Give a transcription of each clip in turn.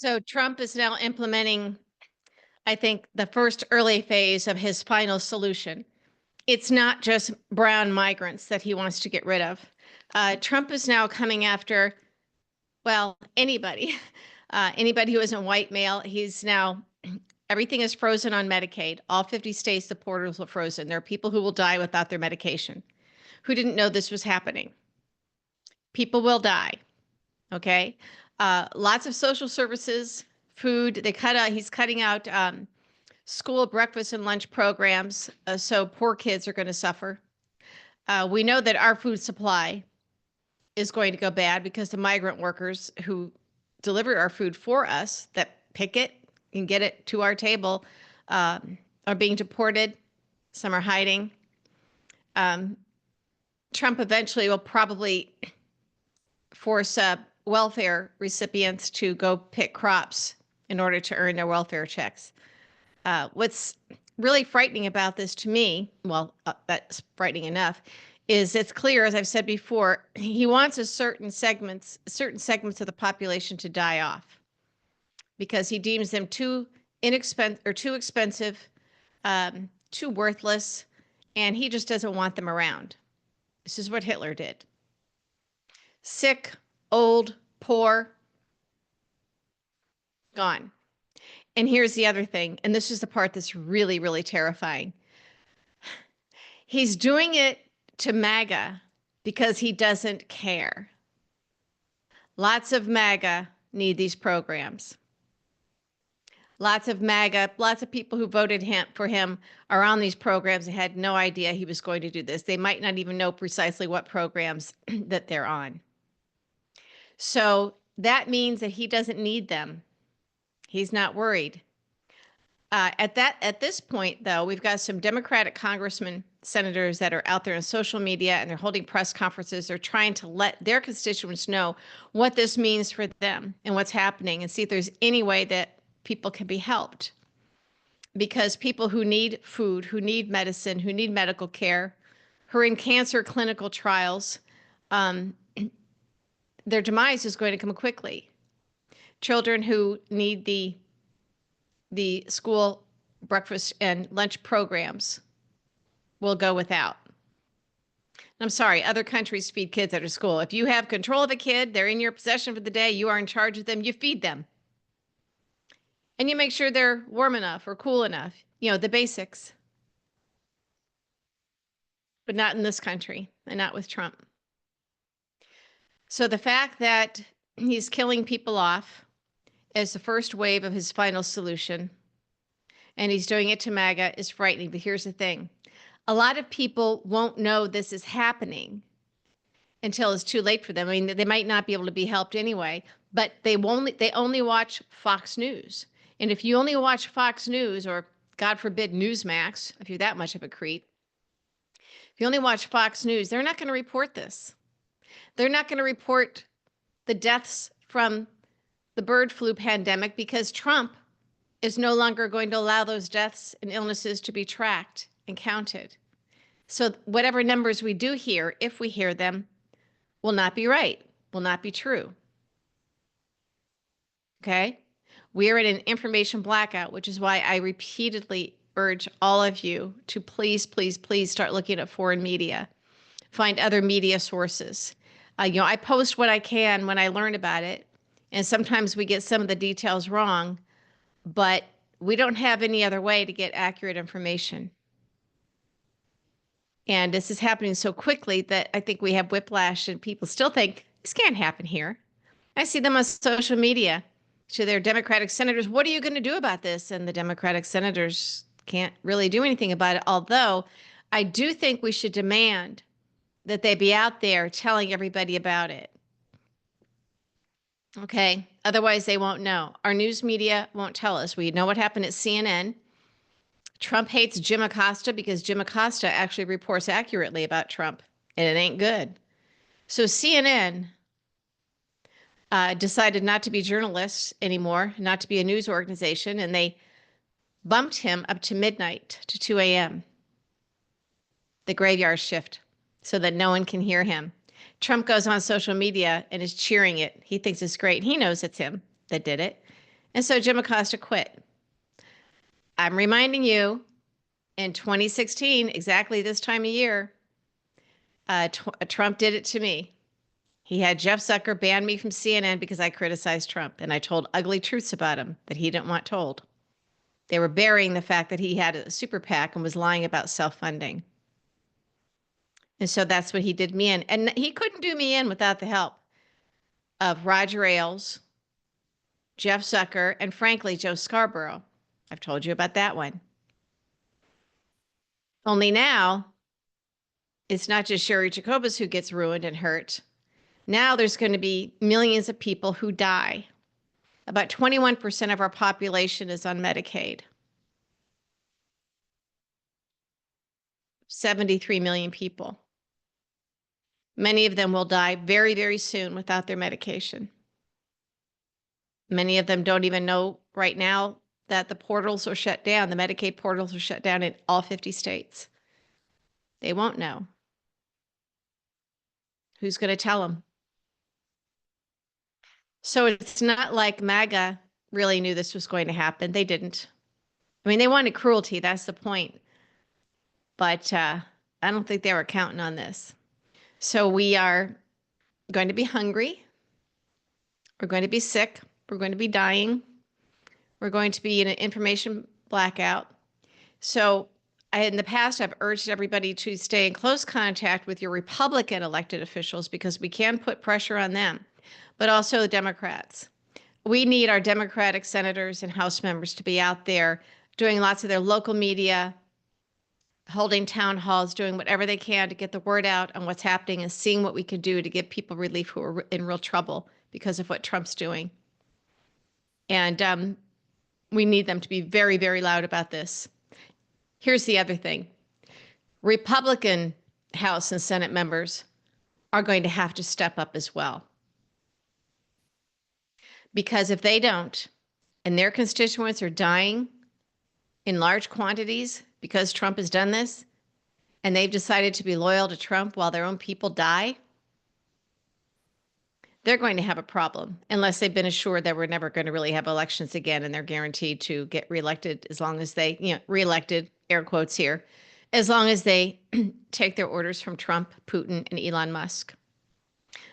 So Trump is now implementing, I think, the first early phase of his final solution. It's not just brown migrants that he wants to get rid of. Trump is now coming after, well, anybody, anybody who isn't white male. He's now, everything is frozen on Medicaid. All 50 states, the portals are frozen. There are people who will die without their medication, who didn't know this was happening. People will die. Okay. Lots of social services, food. He's cutting out school breakfast and lunch programs. So poor kids are going to suffer. We know that our food supply is going to go bad because the migrant workers who deliver our food for us, that pick it and get it to our table, are being deported. Some are hiding. Trump eventually will probably force welfare recipients to go pick crops in order to earn their welfare checks. What's really frightening about this to me, well, that's frightening enough, is it's clear, as I've said before, he wants certain segments of the population to die off because he deems them too expensive, too worthless, and he just doesn't want them around. This is what Hitler did. Sick, old, poor, gone. And here's the other thing, and this is the part that's really, really terrifying. He's doing it to MAGA because he doesn't care. Lots of MAGA need these programs. Lots of MAGA, lots of people who voted for him are on these programs and had no idea he was going to do this. They might not even know precisely what programs that they're on. So that means that he doesn't need them. He's not worried. At this point, though, we've got some Democratic congressmen, senators that are out there on social media, and they're holding press conferences. They're trying to let their constituents know what this means for them and what's happening, and see if there's any way that people can be helped. Because people who need food, who need medicine, who need medical care, who are in cancer clinical trials, their demise is going to come quickly. Children who need the school breakfast and lunch programs will go without. I'm sorry, other countries feed kids after school. If you have control of a kid, they're in your possession for the day, you are in charge of them, you feed them. And you make sure they're warm enough or cool enough, the basics. But not in this country and not with Trump. So the fact that he's killing people off as the first wave of his final solution, and he's doing it to MAGA, is frightening. But here's the thing. A lot of people won't know this is happening until it's too late for them. I mean, they might not be able to be helped anyway, but they only watch Fox News. And if you only watch Fox News, or God forbid Newsmax, if you're that much of a creep, if you only watch Fox News, they're not going to report this. They're not going to report the deaths from the bird flu pandemic because Trump is no longer going to allow those deaths and illnesses to be tracked and counted. So whatever numbers we do hear, if we hear them, will not be right, will not be true. Okay? We are in an information blackout, which is why I repeatedly urge all of you to please, please, please start looking at foreign media. Find other media sources. I post what I can when I learn about it, and sometimes we get some of the details wrong, but we don't have any other way to get accurate information. And this is happening so quickly that I think we have whiplash, and people still think this can't happen here. I see them on social media to their Democratic senators. What are you going to do about this? And the Democratic senators can't really do anything about it. Although I do think we should demand that they be out there telling everybody about it. Okay. Otherwise they won't know. Our news media won't tell us. We know what happened at CNN. Trump hates Jim Acosta because Jim Acosta actually reports accurately about Trump, and it ain't good. So CNN decided not to be journalists anymore, not to be a news organization, and they bumped him up to midnight, to 2 a.m., the graveyard shift, so that no one can hear him. Trump goes on social media and is cheering it. He thinks it's great. He knows it's him that did it. And so Jim Acosta quit. I'm reminding you, in 2016, exactly this time of year, Trump did it to me. He had Jeff Zucker ban me from CNN because I criticized Trump and I told ugly truths about him that he didn't want told. They were burying the fact that he had a super PAC and was lying about self-funding. And so that's what he did me in. And he couldn't do me in without the help of Roger Ailes, Jeff Zucker, and frankly, Joe Scarborough. I've told you about that one. Only now, it's not just Sherry Jacobus who gets ruined and hurt. Now there's going to be millions of people who die. About 21% of our population is on Medicaid. 73 million people. Many of them will die very, very soon without their medication. Many of them don't even know right now that the portals are shut down. The Medicaid portals are shut down in all 50 states. They won't know. Who's going to tell them? So it's not like MAGA really knew this was going to happen. They didn't. I mean, they wanted cruelty. That's the point. But I don't think they were counting on this. So we are going to be hungry. We're going to be sick. We're going to be dying. We're going to be in an information blackout. So in the past, I've urged everybody to stay in close contact with your Republican elected officials because we can put pressure on them, but also the Democrats. We need our Democratic senators and House members to be out there doing lots of their local media, holding town halls, doing whatever they can to get the word out on what's happening and seeing what we can do to give people relief who are in real trouble because of what Trump's doing. And we need them to be very, very loud about this. Here's the other thing. Republican House and Senate members are going to have to step up as well. Because if they don't, and their constituents are dying in large quantities because Trump has done this, and they've decided to be loyal to Trump while their own people die, they're going to have a problem unless they've been assured that we're never going to really have elections again and they're guaranteed to get reelected as long as they, reelected, air quotes here, as long as they take their orders from Trump, Putin, and Elon Musk.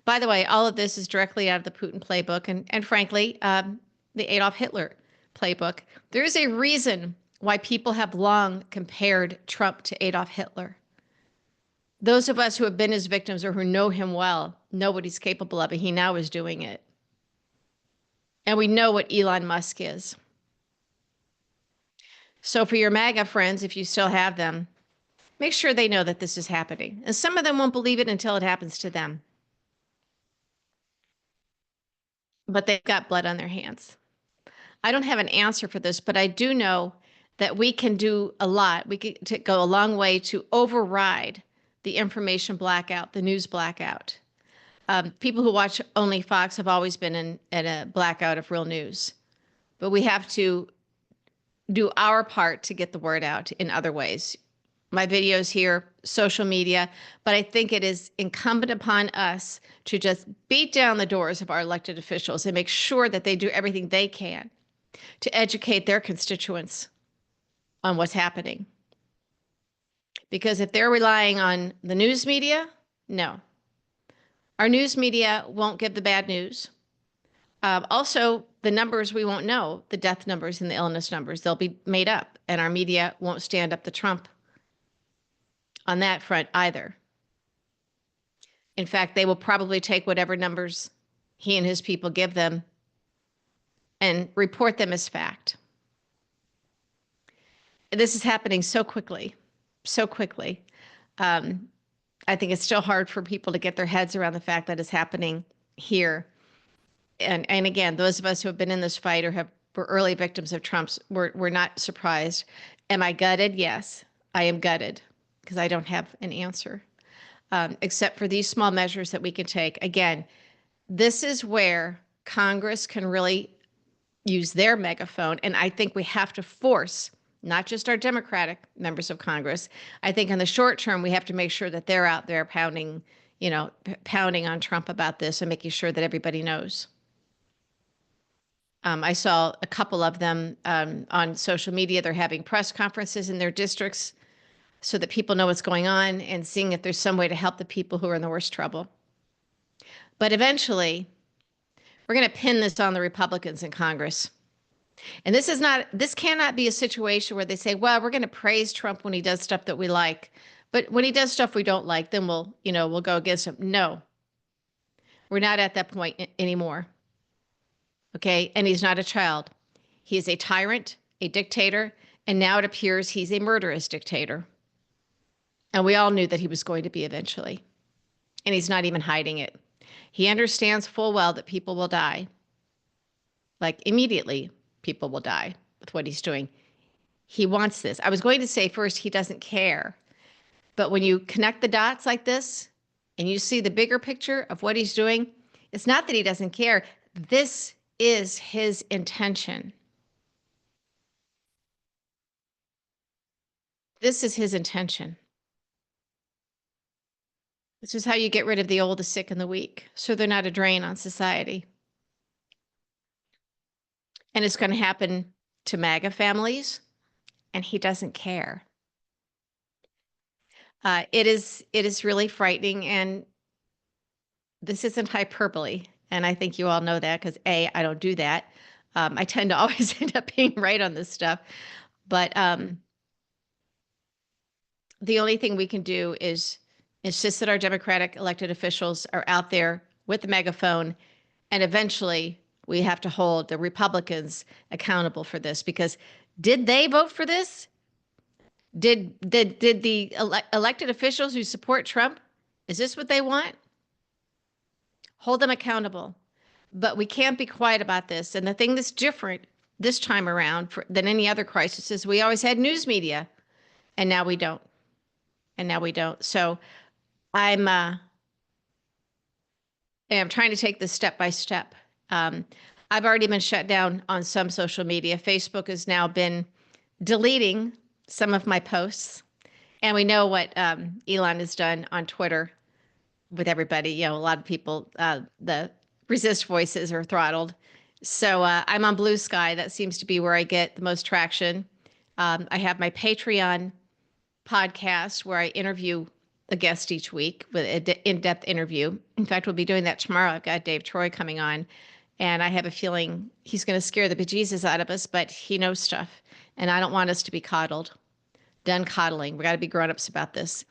By the way, all of this is directly out of the Putin playbook and frankly, the Adolf Hitler playbook. There is a reason why people have long compared Trump to Adolf Hitler. Those of us who have been his victims or who know him well know what he's capable of, and he now is doing it. And we know what Elon Musk is. So for your MAGA friends, if you still have them, make sure they know that this is happening. And some of them won't believe it until it happens to them. But they've got blood on their hands. I don't have an answer for this, but I do know that we can do a lot. We can go a long way to override the information blackout, the news blackout. People who watch only Fox have always been in a blackout of real news. But we have to do our part to get the word out in other ways. My videos here, social media, but I think it is incumbent upon us to just beat down the doors of our elected officials and make sure that they do everything they can to educate their constituents on what's happening. Because if they're relying on the news media, no. Our news media won't give the bad news. Also, the numbers we won't know, the death numbers and the illness numbers, they'll be made up, and our media won't stand up to Trump on that front either. In fact, they will probably take whatever numbers he and his people give them and report them as fact. This is happening so quickly, so quickly. I think it's still hard for people to get their heads around the fact that it's happening here. And again, those of us who have been in this fight or were early victims of Trump's, we're not surprised. Am I gutted? Yes, I am gutted because I don't have an answer, except for these small measures that we can take. Again, this is where Congress can really use their megaphone. And I think we have to force not just our Democratic members of Congress. I think in the short term, we have to make sure that they're out there pounding on Trump about this and making sure that everybody knows. I saw a couple of them on social media. They're having press conferences in their districts so that people know what's going on and seeing if there's some way to help the people who are in the worst trouble. But eventually, we're going to pin this on the Republicans in Congress. And this cannot be a situation where they say, well, we're going to praise Trump when he does stuff that we like. But when he does stuff we don't like, then we'll go against him. No, we're not at that point anymore. Okay. And he's not a child. He is a tyrant, a dictator, and now it appears he's a murderous dictator. And we all knew that he was going to be eventually. And he's not even hiding it. He understands full well that people will die. Like immediately, people will die with what he's doing. He wants this. I was going to say first, he doesn't care. But when you connect the dots like this and you see the bigger picture of what he's doing, it's not that he doesn't care. This is his intention. This is his intention. This is how you get rid of the old, the sick, and the weak, so they're not a drain on society. And it's going to happen to MAGA families, and he doesn't care. It is really frightening, and this isn't hyperbole. And I think you all know that because I don't do that. I tend to always end up being right on this stuff. But the only thing we can do is insist that our Democratic elected officials are out there with the megaphone, and eventually we have to hold the Republicans accountable for this, because did they vote for this? Did the elected officials who support Trump, is this what they want? Hold them accountable. But we can't be quiet about this. And the thing that's different this time around than any other crisis is we always had news media, and now we don't. And now we don't. So I'm trying to take this step by step. I've already been shut down on some social media. Facebook has now been deleting some of my posts. And we know what Elon has done on Twitter with everybody. You know, a lot of people, the resist voices are throttled. So I'm on Blue Sky. That seems to be where I get the most traction. I have my Patreon podcast where I interview a guest each week with an in-depth interview. In fact, we'll be doing that tomorrow. I've got Dave Troy coming on, and I have a feeling he's going to scare the bejesus out of us, but he knows stuff, and I don't want us to be coddled. Done coddling. We got to be grown-ups about this.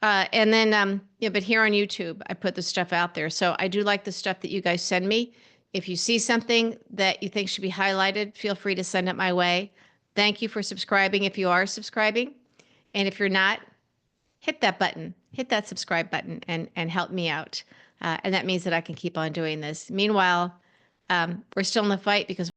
And then, but here on YouTube, I put the stuff out there. So I do like the stuff that you guys send me. If you see something that you think should be highlighted, feel free to send it my way. Thank you for subscribing if you are subscribing. And if you're not, hit that button, hit that subscribe button and help me out. And that means that I can keep on doing this. Meanwhile, we're still in the fight because